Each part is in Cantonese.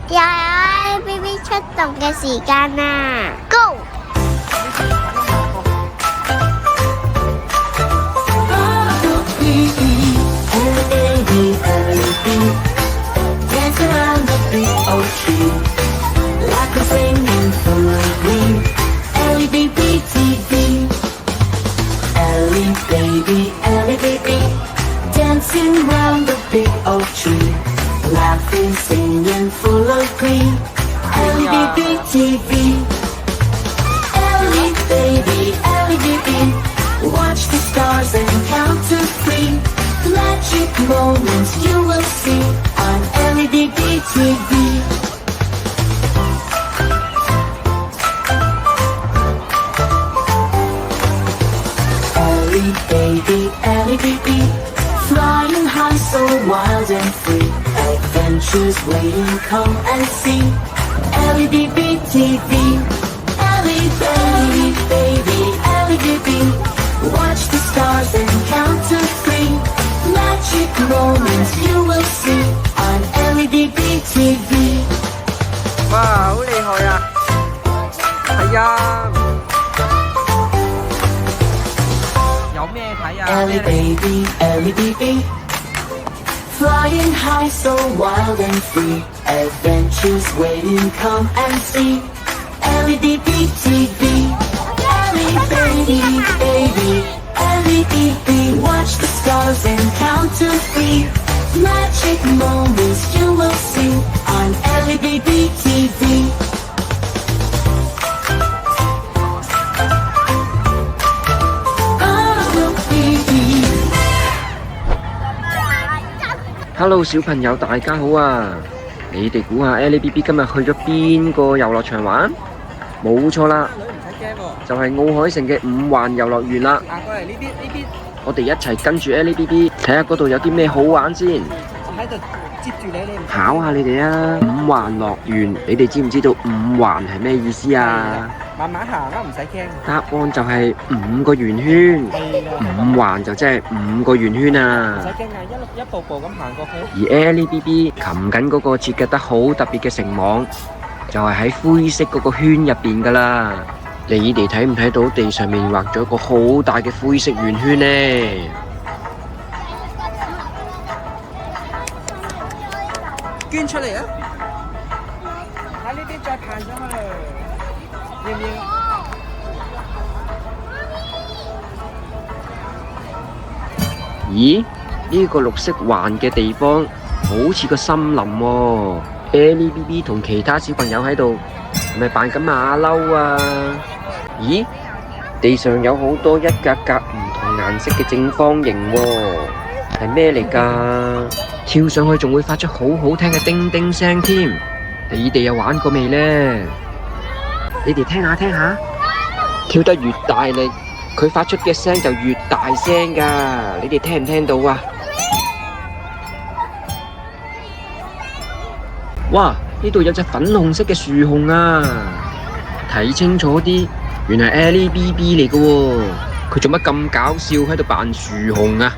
又係 B B 出動嘅時間啦，Go！Laughing, singing, full of glee. Ellie baby TV. Ellie baby, Ellie baby. Watch the stars and count to 3. Magic moments you will see on Ellie baby TV. Ellie baby, Ellie baby. Flying high, so wild and free. Adventures waiting, come and see. LED TV. LED baby, LED. Watch the stars and count to 3. Magic moments you will see on LED TV. 哇，好厲害啊！係啊，有咩睇啊？ LED. Flying high, so wild and free. Adventures waiting, come and see. LED TV. LED baby, LED. Watch the stars and count to 3. Magic moments you will see on LED TV. Hello， 小朋友大家好啊！你哋估下 Ellie BB 今日去咗邊個遊樂場玩？冇錯啦，就係奧海城嘅5環遊樂園啦。過嚟呢邊，我哋一齊跟住 Ellie BB 睇下嗰度有啲咩好玩先。喺度接住你，考下你哋啊！5環樂園，你哋知唔知道5環係咩意思啊？慢慢行啦，唔使驚。答案就係5個圓圈，5環就即係5個圓圈啊！唔使驚啊，一步步咁行過去。而 Ellie BB 擒緊嗰個設計得好特別嘅繩網，就係喺灰色嗰個圈入邊噶啦。你哋睇唔睇到地上面畫咗一個好大嘅灰色圓圈呢？捐出嚟啊！喺呢邊再爬上去。要唔要？咦？呢個綠色環嘅地方好似個森林喎。Ellie BB 同其他小朋友喺度，係咪扮緊馬騮啊？咦？地上有好多一格格唔同顏色嘅正方形喎，係咩嚟㗎？跳上去仲會發出好好聽嘅叮叮聲添。你哋有玩過未呢？你哋聽下聽下，跳得越大力，佢發出嘅聲就越大聲㗎。你哋聽唔聽到啊？哇！呢度有隻粉紅色嘅樹熊啊！睇清楚啲，原來 Ellie BB 嚟㗎喎。佢做乜咁搞笑喺度扮樹熊啊？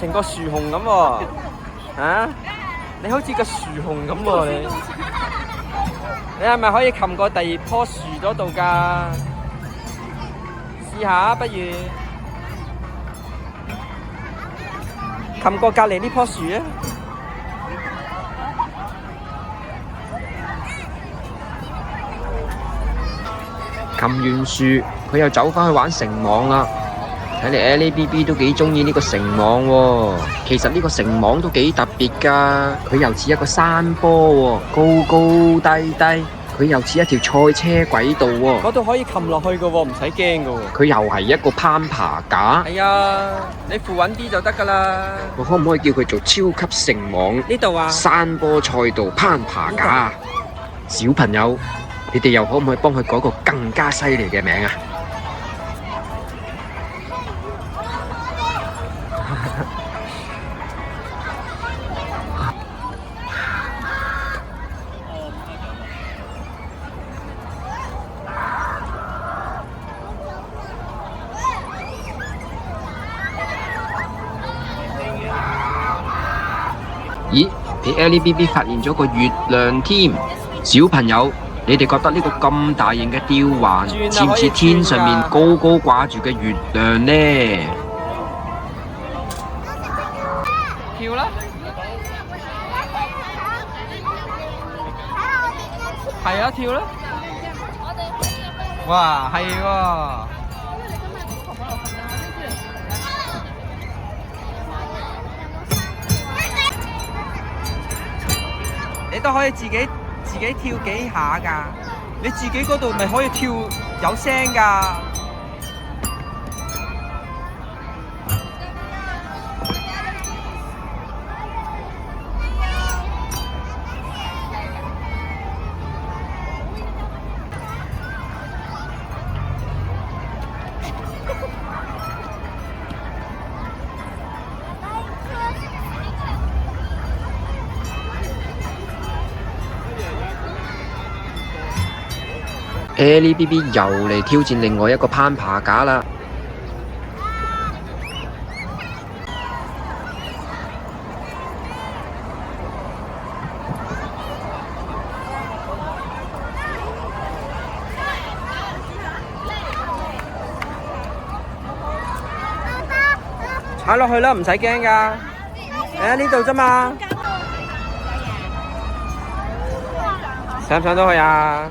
成個樹熊咁喎，啊！你好似個樹熊咁喎，你係咪可以擒過第二棵樹嗰度㗎？試下不如擒過隔離呢棵樹啊！擒完樹，佢又走返去玩繩網啦。睇嚟 Ellie BB 都幾中意呢個繩網喎。其實呢個繩網都幾特別㗎，佢又似一個山坡喎，高高低低，佢又似一條賽車軌道喎。嗰度可以擒落去㗎喎，唔使驚㗎喎。佢又係一個攀爬架。係啊，你扶穩啲就得㗎啦。我可唔可以叫佢做超級繩網？呢度啊，山坡賽道攀爬架。小朋友，你哋又可唔可以幫佢改個更加犀利嘅名啊？咦，俾 Ellie BB 發現咗個月亮添！小朋友，你哋覺得呢個咁大型嘅吊環似唔似天上面高高掛住嘅月亮呢？跳啦！係啊，跳啦！哇，係喎！你都可以自己跳幾下㗎，你自己嗰度咪可以跳有聲㗎。Ellie BB 又嚟挑戰另外一個攀爬架啦！踩落去啦，唔使驚㗎。喺呢度啫嘛。上唔上到去啊？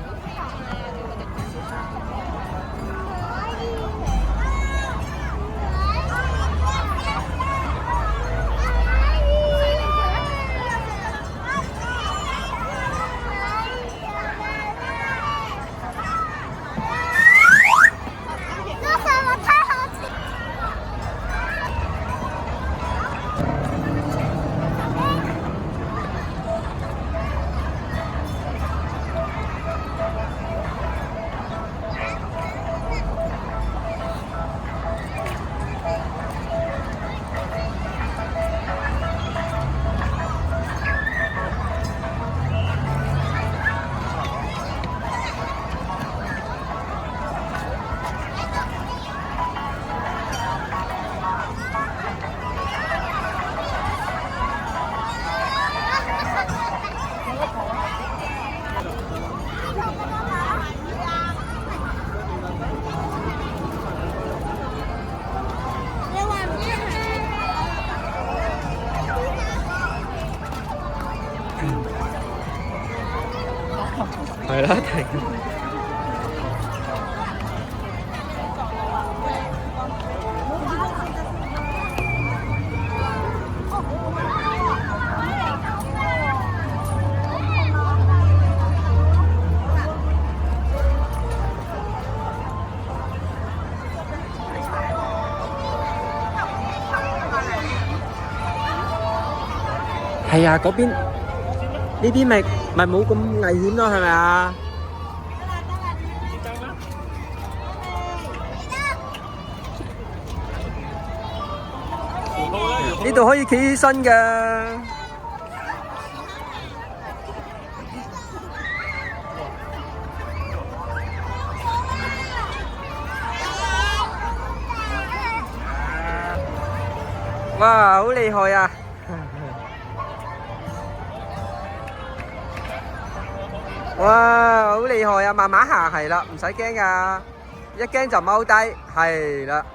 係啦，停。係啊，嗰邊呢邊咪冇咁危險咯，係咪啊？呢度可以企起身㗎。哇，好厲害啊！哇，好厲害啊！慢慢行係啦，唔使驚噶，一驚就踎低，係啦。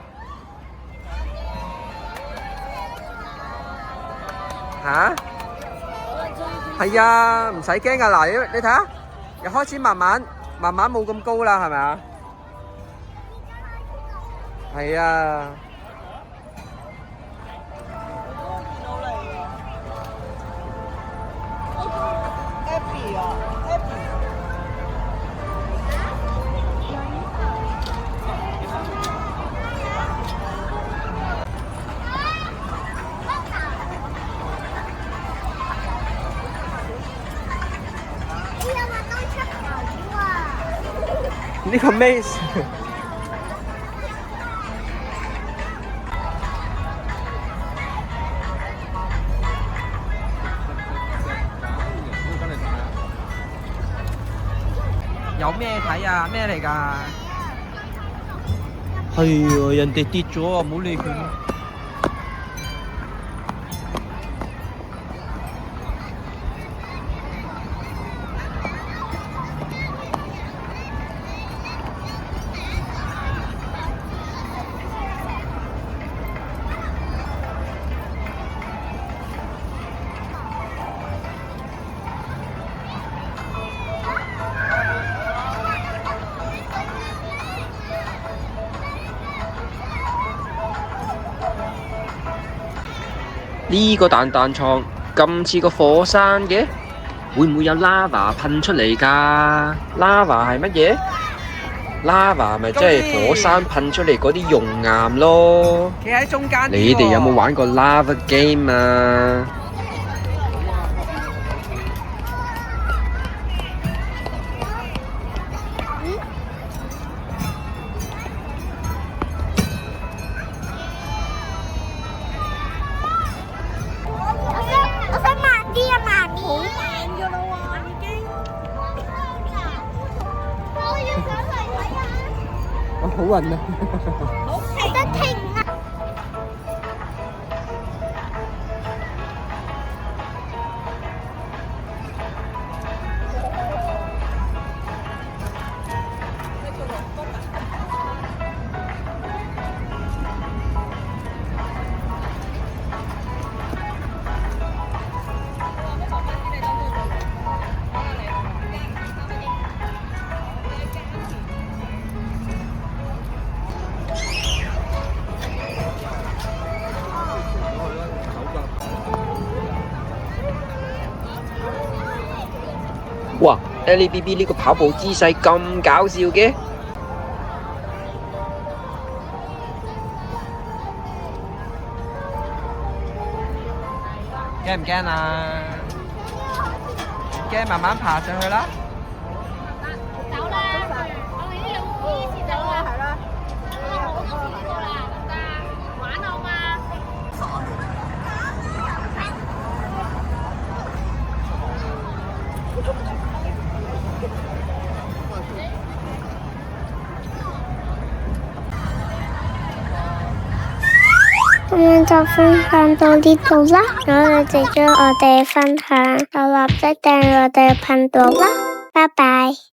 吓？係啊，唔使驚噶。嗱，你睇下，又開始慢慢冇咁高啦，係咪啊？係啊。呢個 maze 有咩睇啊？咩嚟㗎？係啊，人哋跌咗啊，唔好理佢啦。呢個彈彈床咁似個火山嘅，會唔會有 lava 噴出嚟㗎？lava 係乜嘢？lava 咪即係火山噴出嚟嗰啲熔岩咯。企喺中間。你哋有冇玩過 lava game 啊？我想慢啲啊，慢啲。好慢㗎啦喎，已經。我要上嚟睇下。我好暈啊！有得停啊！哇 ！Ellie BB 呢個跑步姿勢咁搞笑嘅，驚唔驚啊？驚，慢慢爬上去啦。走啦！我哋呢度依次走啦，係啦。我好多次過啦，得唔得？玩好嘛？咁樣就分享到呢度啦。如果你哋中意我哋嘅分享，就立即訂閱我哋嘅頻道啦。拜拜。